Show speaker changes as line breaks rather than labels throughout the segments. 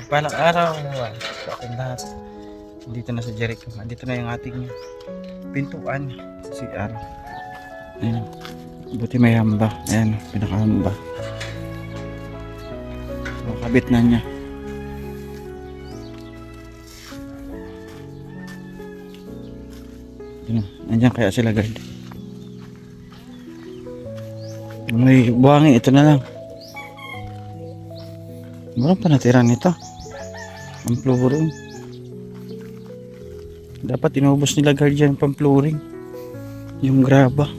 Palang araw, sa ating lahat. Dito na sa Jericho. Dito na yung ating pintuan sa CR. Ayan. Buti may hamba. Ayan, pinakahamba. Kabit na niya. Nandiyan kaya sila guard. May buhangin, ito na lang. Meron pa natira nito. Ang flooring. Dapat inubos nila guard dyan pang flooring. Yung graba.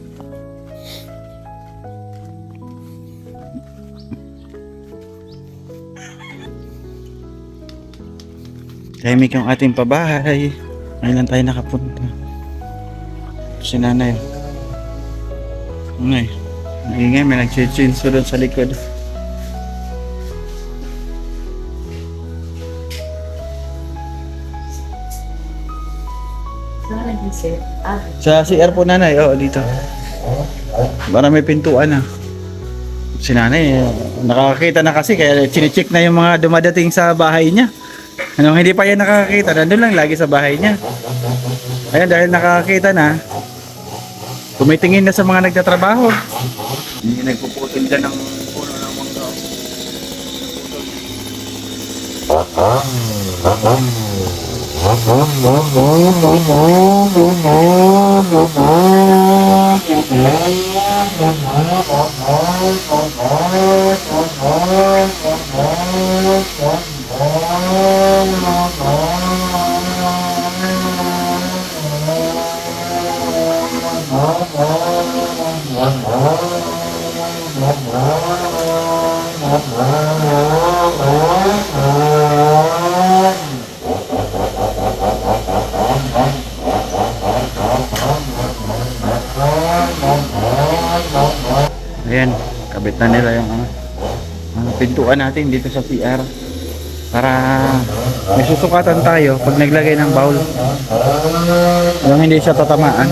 Tahimik yung ating pabahay. Ngayon lang tayo nakapunta. Si nanay. Nanay. Ingay, may nag-chinso doon sa likod. Sa CR po nanay, dito. Para may pintuan na. Si nanay, nakakakita na kasi kaya chinecheck na yung mga dumadating sa bahay niya. Anong hindi pa yan nakakakita, nandun lang lagi sa bahay niya. Ayan, dahil nakakakita na, tumitingin na sa mga nagtatrabaho. Hindi nagpuputol dyan ng puno ng mangga. Ayan, kabit na nila yung pintuan natin dito sa CR para may susukatan tayo pag naglagay ng bowl yung hindi siya tatamaan.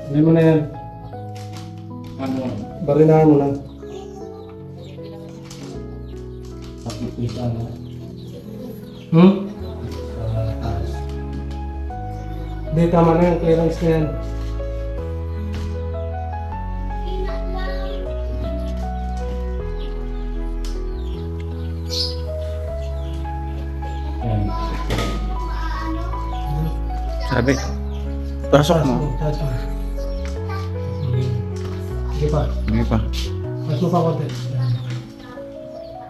Hindi mo na yan. Barinahan mo na. Hindi, tama na yan. Clearance na yan.
Sabi, pasok mo.
Sige pa.
Hindi pa.
Mas mo pa konti.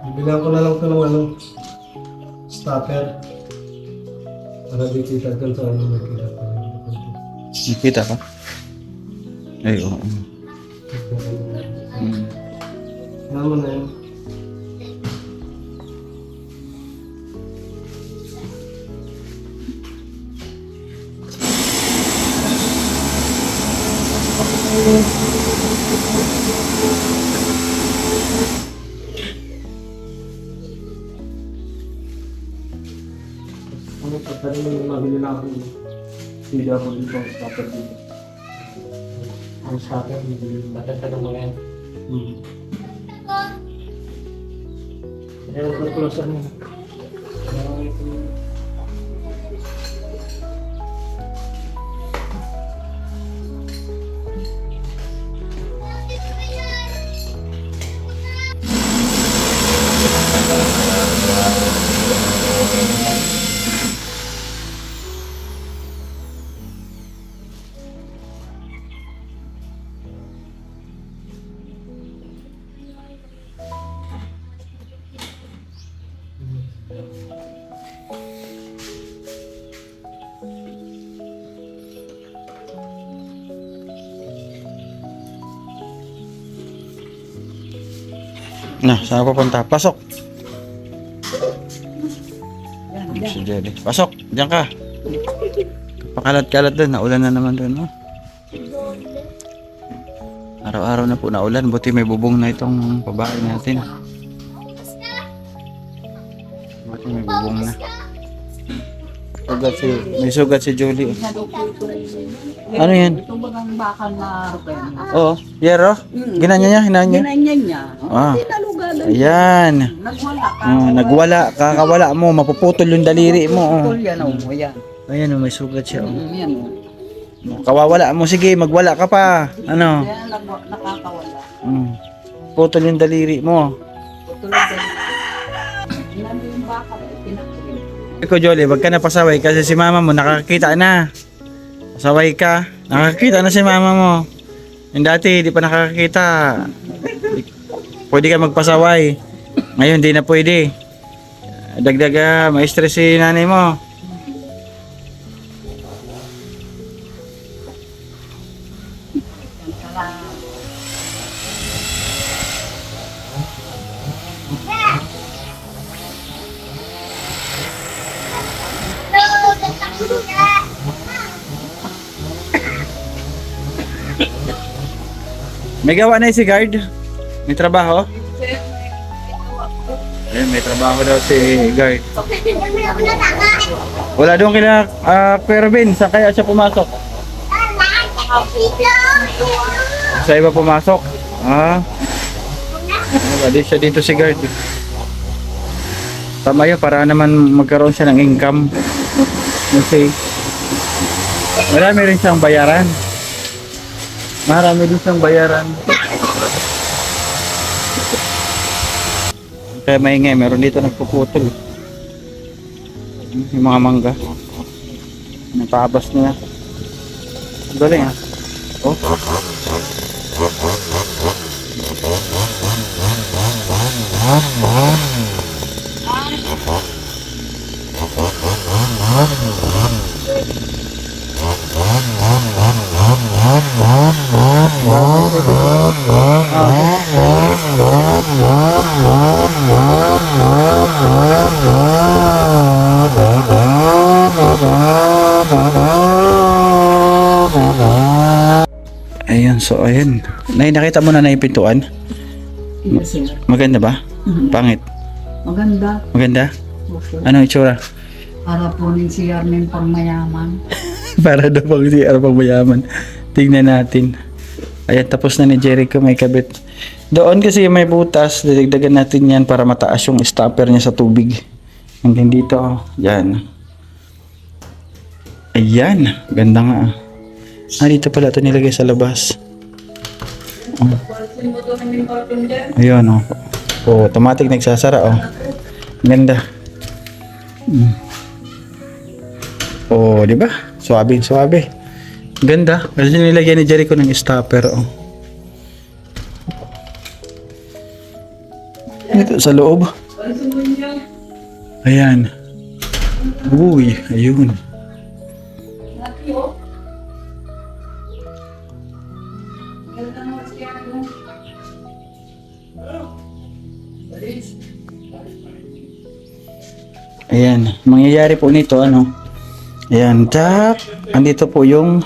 Bibilang ko na lang ito ng starter. Para di kita dyan sa nakita pa.
Nakita ka? Ay, oo.
Naman na yun. Pwede mo mabili lang ako. Hindi ako dito. Stopper dito. Ang stopper, mabili lang.
Matagtag mo yan.
Ayaw ko close ano.
Na, saan ka pupunta? Pasok. Si Jelly. Pasok, diyan ka. Pakalat-kalat doon, naulan na naman doon. No? Araw-araw na po naulan, buti may bubong na itong babae natin. Buti may bubong na. May sugat si Julie. Ano yan?
Ito ba ang bakal na rupen?
Oo, yero. Ginanya niya, hinanya niya.
Ginanyan niya.
Ah.
Tinalugalan.
Ayan.
Nagwala ka.
Nagwala, kakawala mo, mapuputol yung daliri mo. Oh.
Putol yan, oh. Ayan.
Ayan, may sugat siya. Oh.
Yan, oh.
Kawawala mo, sige, magwala ka pa. Ano?
Kaya nakakawala.
Putol yung daliri mo.
Putol din. Yan yung bakal. Pinakrin.
Ikaw, Jolie, wag ka na pasaway kasi si mama mo nakakita na. Pasaway ka. Nakakita na si mama mo. Yung dati, di pa nakakita. Pwede ka magpasaway. Ngayon, di na pwede. Dagdaga, may stress si nanay mo. May gawa na si guard. May trabaho. Ayun, may trabaho daw si guard. Wala doon kila Pervin. Saan kaya siya pumasok? Sa iba pumasok? Wala siya dito si guard. Tama yun, para naman magkaroon siya ng income. Kasi marami rin siyang bayaran. Marami din siyang bayaran. Kaya maingay, meron dito nagpuputol. Yung mga mangga. Napaabas niya. Ang galing oh. Ayun, so ayun. Nakita mo na yung pintuan? Maganda ba? Pangit?
Maganda.
Maganda?
Okay.
Ano itsura?
Para po rin si Armin pang mayaman.
Para daw pang si pang mayaman. Tingnan natin. Ayan, tapos na ni Jericho, may kabit. Doon kasi may butas, didagdagan natin yan para mataas yung stopper niya sa tubig. Hanggang dito, yan. Ayan, ganda nga. Dito pala ito nilagay sa labas. Ayun, oh. Oh, automatic nagsasara, oh. Ganda. Oh, di ba? Suabe, suabe. Ganda. Kasi nilagyan ni Jericho ng stopper, oh. Ito sa loob. Ayan. Uy, ayun. Ayan, mangyayari po nito ano. Ayan, tap. Andito po yung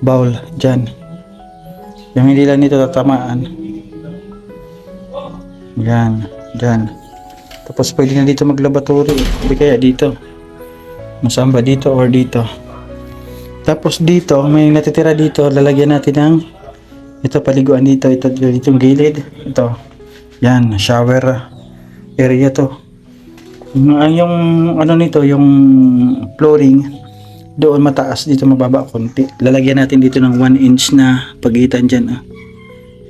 bowl dyan. Yung hindi lang nito tatamaan. Yan, dyan. Tapos pwede na dito mag-laboratory. Hindi kaya dito. Saan ba? Dito or dito? Tapos dito, may natitira dito. Lalagyan natin ng ito, paliguan dito. Ito, ditong gilid. Ito. Yan, shower area to. Yung ano nito, yung flooring, doon mataas, dito mababa konti. Lalagyan natin dito ng 1 inch na pagitan dyan. Ah.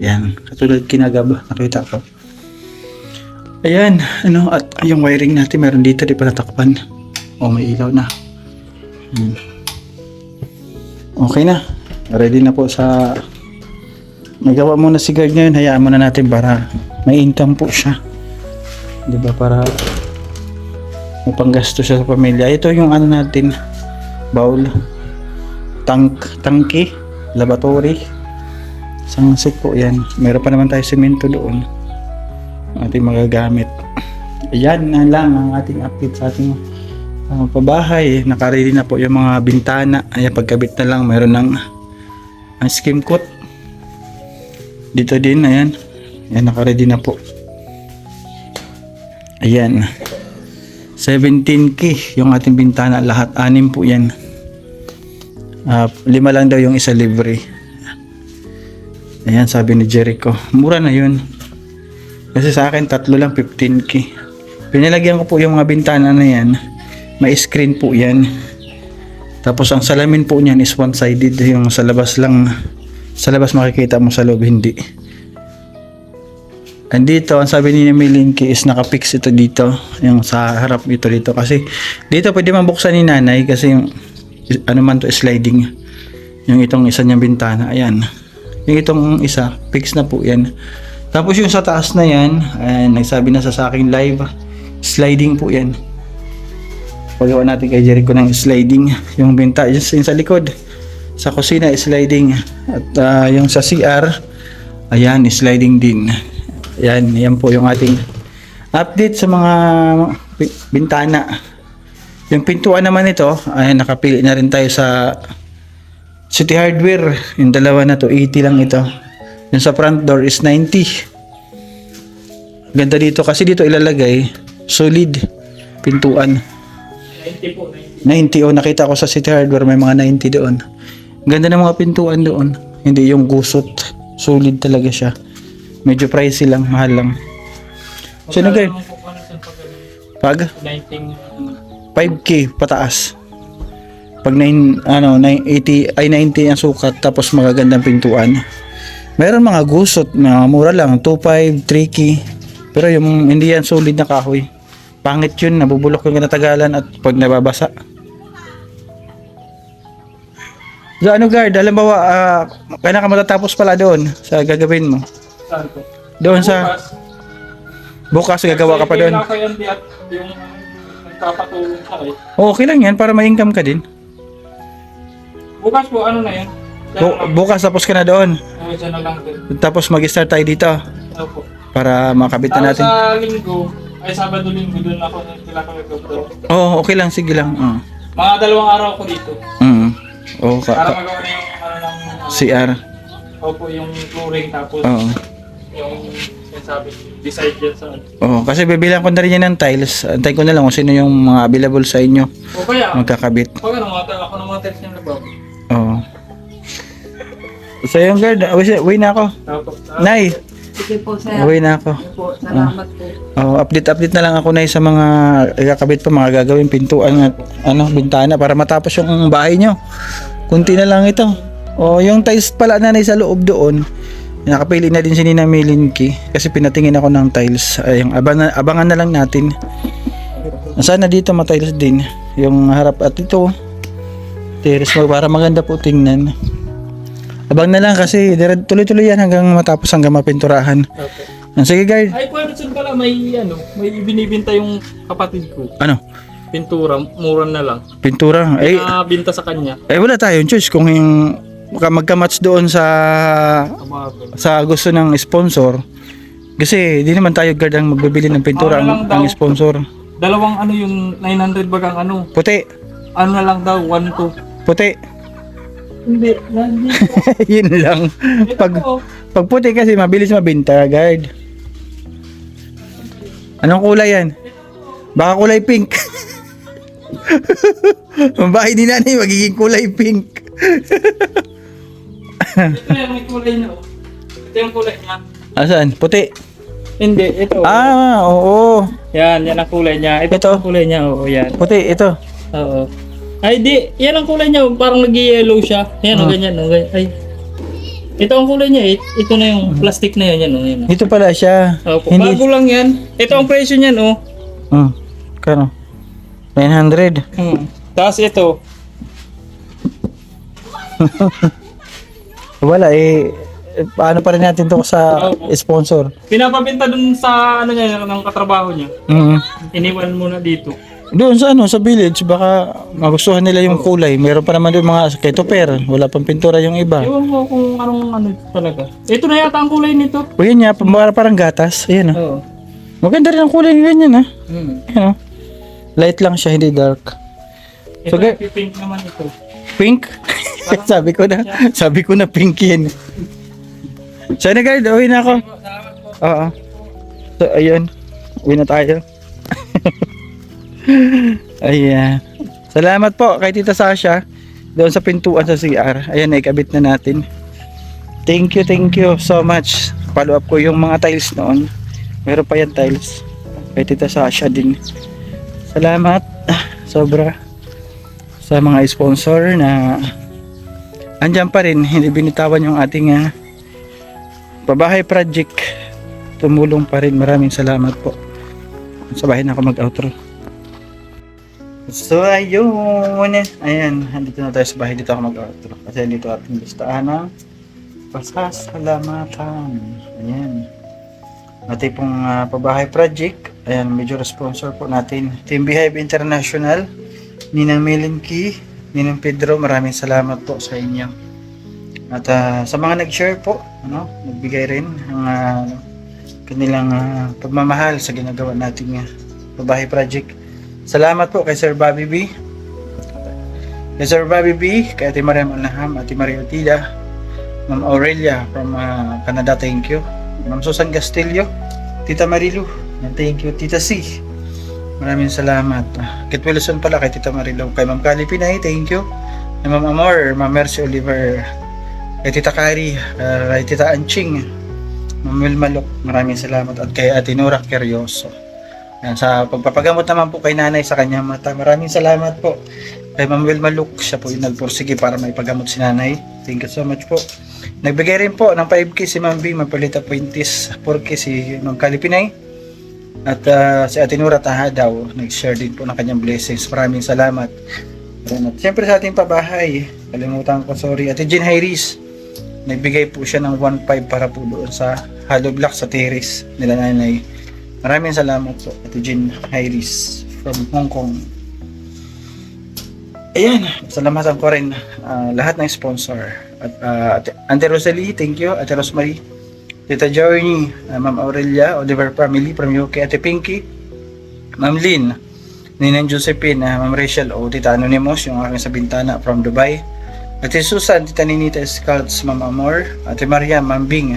Yan, katulad kinagab, nakita ko. Ayan, ano, at yung wiring natin meron dito, di pa natakpan. O, may ilaw na. Okay na. Ready na po sa... Nagawa muna si guard ngayon. Hayaan muna natin para may income po siya. Diba? Para may panggasto siya sa pamilya. Ito yung ano natin. Bowl. Tangki. Laboratory. Sangsit po yan. Meron pa naman tayo semento doon. Ating magagamit. Ayan na lang ang ating update sa ating pabahay. Nakaready na po yung mga bintana. Ayan, pagkabit na lang, meron ng skim coat. Dito din, ayan. Ayan, nakaready na po. Ayan. 17K yung ating bintana. Lahat, 6 po yan. 5 lang daw yung isa libre. Ayan, sabi ni Jericho. Mura na yun. Kasi sa akin, 3 lang, 15K. Pinalagyan ko po yung mga bintana na yan. May screen po yan. Tapos ang salamin po niyan is one-sided. Yung sa labas lang, sa labas makikita mo, sa loob hindi. Andito, ang sabi ni Milinki is nakapix ito dito. Yung sa harap ito dito. Kasi dito pwede mabuksan ni nanay kasi yung ano man to, sliding. Yung itong isa niyang bintana. Ayan. Yung itong isa, fix na po yan. Tapos yung sa taas na yan, ayan, nagsabi na sa aking live, sliding po yan. Pagawa natin kay Jericho ng sliding. Yung binta, yung sa likod. Sa kusina, sliding. At yung sa CR, ayan, sliding din. Ayan, yan po yung ating update sa mga bintana. Yung pintuan naman ito, ayan, nakapili na rin tayo sa City Hardware. Yung dalawa na to, 80 lang ito. Yung sa front door is 90. Ganda dito kasi dito ilalagay solid pintuan.
90 po,
90. O, nakita ko sa City Hardware may mga 90 doon. Ganda ng mga pintuan doon. Hindi yung gusot. Solid talaga siya. Medyo pricey lang, mahal lang. Sino guys? Pag 5K pataas. Pag 90 ay 90 ang sukat tapos magagandang pintuan. Meron mga gusot na mura lang, 2.5, 3K. Pero yung hindi yan solid na kahoy. Pangit yun, nabubulok yung kinatagalan at pag nababasa. So ano guard, halimbawa, kailan ka matatapos pala doon sa gagawin mo?
Saan po?
Doon sa... Bukas gagawa ka pa doon.
Kasi yung nagpapatulong sa kayo.
Okay lang yan, para may income ka din.
Bukas po, ano na yan?
Bukas tapos ka na doon.
Dyan na lang din.
Tapos mag-start tayo dito
Ano po?
para makabit na natin.
Sa linggo, ay Sabado-Linggo, doon ako nagpapatulong.
Oo, okay lang, sige lang.
Mga 2 araw ko dito.
Oo,
Para magawa na yung ano ng...
CR.
Opo, yung flooring tapos
Oo.
yung sinasabi, decide dyan sa ano.
Oo, kasi bibilang ko na rin yan ng tiles. Antay ko na lang kung sino yung mga available sa inyo
O kaya,
magkakabit.
pag ano, ako ng mga text niya nababo.
Oo. So yung guard, uwi na ako.
Tapos,
Nay,
Sige po, sir.
uwi na ako.
Sige po, salamat po.
Update na lang ako na sa mga ikakabit pa, mga gagawin pintuan at bintana para matapos yung bahay nyo. Kunti na lang ito. Yung tiles pala na sa loob doon. Nakapili na din si Nina Milinki kasi pinatingin ako ng tiles. Yung abangan na lang natin. Sana dito matiles din yung harap at ito. Terrace mo para maganda po tingnan. Abang na lang kasi tuloy-tuloy yan hanggang matapos, hanggang mapinturahan.
okay.
Sige guard.
Ay, Kuya Rizal pala, may binibinta yung kapatid ko.
Ano?
Pintura, mura na lang.
Pintura?
Binta sa kanya.
Wala tayong choice kung yung magka-match doon sa gusto ng sponsor. Kasi di naman tayo guard ang magbibili ng pintura ang sponsor.
Dalawang yung 900 bagang
Puti.
Ano na lang daw, 1-2.
Puti.
Hindi, nandito.
Yun lang. Pag puti kasi mabilis mabinta, guard. Anong kulay yan? Baka kulay pink. Ang bahay ni nanay magiging kulay pink.
Ito yung may kulay niya. Oh. Ito yung kulay niya.
Asan? Puti.
Hindi, ito.
Oo.
Yan ang kulay niya. Ito,
Ito?
ang kulay niya. Oo, yan.
Puti, ito.
Oo. Ay, di. Yan ang kulay niya. Parang nag-yellow siya. Yan, ganyan. Oh, ganyan. Ay. Ito ang kulay niya. Ito na yung plastic na yan. Yan, oh, yan.
Dito pala siya.
Opo. Bago lang yan. Ito ang presyo niyan, oh.
Kano? 900.
Tapos ito.
Wala paano pa rin natin to sa sponsor?
Pinapabenta dun sa ano niya, ng katrabaho niya. Iniwan muna dito.
Doon sa sa village, baka magustuhan nila yung kulay. Meron pa naman doon mga keto-per. Wala pang pintura yung iba.
Ewan ko kung anong ano talaga. Ito na yata ang kulay nito.
O yun nga, parang gatas. Ayan
Oo.
Maganda rin ang kulay ng ganyan
Hmm.
Ayan Light lang siya, hindi dark.
Ito
So,
pink naman ito.
Pink? sabi ko na pink yan. So na guys, uwi na ako. Oo. So ayun, uwi na tayo. Ayan. Salamat po kay Tita Sasha doon sa pintuan sa CR. Ayan, naikabit na natin. Thank you so much. Follow up ko yung mga tiles noon. Meron pa yan tiles. Kay Tita Sasha din. Salamat. Sobra. Sa mga sponsor na andyan pa rin, hindi binitawan yung ating pabahay project. Tumulong pa rin. Maraming salamat po. Sa bahay na ako mag-outro. So ayun. Ayan, andito na tayo sa bahay. Dito ako mag-outro. Kasi dito ating listahan ng pasasalamatan. Ayan. Ating pong pabahay project. Ayan, major sponsor po natin. Team Beehive International. Ninang Melinky, Ninang Pedro, maraming salamat po sa inyo. At sa mga nag-share po, nagbigay rin ng kanilang pagmamahal sa ginagawa nating pabahay project. Salamat po kay Sir Bobby B. Kay Sir Bobby B, kay Ate Mariam Alnaham, Ate Maria Otida, Ma'am Aurelia from Canada, thank you. Ma'am Susan Castillo, Tita Marilu, thank you. Tita C, maraming salamat. Kit Wilson pala, kay Tita Marilu, kay Ma'am Cali Pinay, thank you. Kay Ma'am Amor, Ma'am Mercy Oliver, kay Tita Kari, kay Tita Anching, Ma'am Wilma Lok, maraming salamat. At kay Ate Nora Curioso. Yan, sa pagpapagamot naman po kay nanay sa kanyang mata, maraming salamat po. Kay Ma'am Wilma Lok, siya po yung nagpursige para may pagamot si nanay. Thank you so much po. Nagbigay rin po ng 5K si Ma'am B, Mapalita Puentes, 4K si Ma'am Cali Pinay. At si Ate Nora Taha daw, nag-share din po ng kanyang blessings. Maraming salamat. At siyempre sa ating pabahay, kalimutan ko, sorry, Ate Jean Hayris, nagbigay po siya ng 1.5 para po doon sa hollow block sa terrace nila nanay. Maraming salamat po, Ate Jean Hayris from Hong Kong. Ayan, salamatan ko rin lahat ng sponsor. At Ate Rosalie, thank you. Ate Rosemary, Tita Journey, Ma'am Aurelia, Oliver Family from UK, Ate Pinky, Ma'am Lynn, Ninang Josephine, Ma'am Rachel, o Tita Anonymous, yung aking sa bintana from Dubai, Ate Susan, Tita Ninita Scouts, Ma'am Amor, Ate Maria, Ma'am Bing,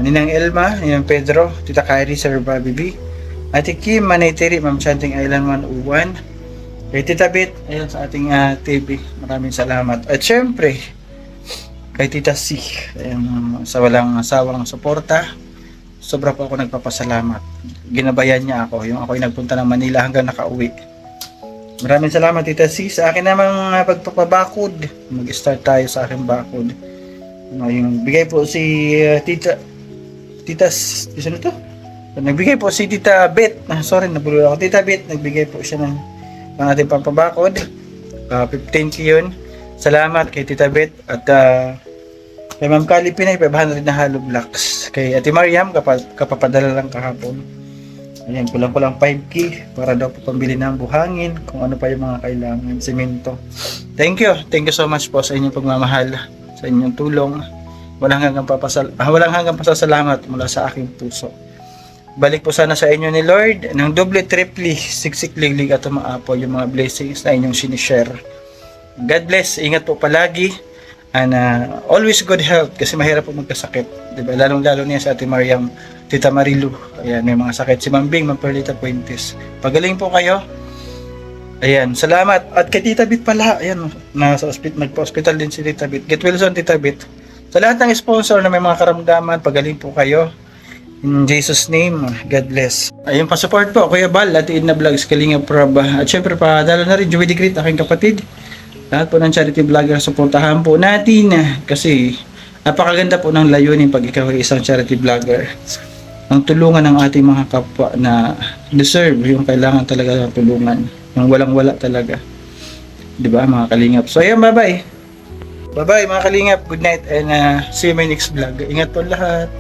Ninang Elma, Ninang Pedro, Tita Kyrie, Sir Bobby B, Ate Kim, Manay Terry, Ma'am Chanting Island 101, kay Tita Beth, ayan sa ating TV, maraming salamat. At syempre, kay Tita C, ayan, sa walang asawang suporta, sobra po ako nagpapasalamat. Ginabayan niya ako, yung ako'y nagpunta ng Manila hanggang nakauwi. Maraming salamat, Tita C. Sa akin namang pagpapabakod, mag-start tayo sa aking bakod. Yung bigay po si sino to? Nagbigay po si Tita Beth, sorry, nabulol ako. Tita Beth, nagbigay po siya ng ating pampabakod. 15k yun. Salamat kay Tita Beth. At kay Ma'am Cali Pinay, 500 na hollow blocks. Kay Ate Mariam, kapapadala lang kahapon. Ayan, kulang-kulang 5k para daw po pambili ng buhangin, kung ano pa yung mga kailangan, semento. Thank you so much po sa inyong pagmamahal, sa inyong tulong. Walang hanggang pasasalamat mula sa aking puso. Balik po sana sa inyo ni Lord ng doble, triple, siksik-liglig at umaapo yung mga blessings na inyong sinishare. God bless, ingat po palagi, and always good health kasi mahirap po magkasakit, diba? Lalong-lalo niya sa Ate Mariam, Tita Marilu, ayan, may mga sakit. Si Ma'am Bing, Ma'am Perlita Puentes, pagaling po kayo. Ayan, salamat. At kay Tita Bit pala, ayan, nasa hospital, nagpa-hospital din si Tita Bit. Get well soon, Tita Bit. Sa lahat ng sponsor na may mga karamdaman, pagaling po kayo. In Jesus' name, God bless. Ayun, pa-support po, Kuya Bal, at Edna Vlogs, Kalinga Prab. At syempre, padala na rin, Joey Decret, aking kapatid. Lahat po ng charity vlogger, supportahan po natin. Kasi, napakaganda po ng layunin pag ikaw ay isang charity vlogger. Ang tulungan ng ating mga kapwa na deserve, yung kailangan talaga ng tulungan. Yung walang-wala talaga. 'Di ba, mga kalingap? So, ayan, bye-bye. Bye-bye, mga kalingap. Good night and see you in my next vlog. Ingat po lahat.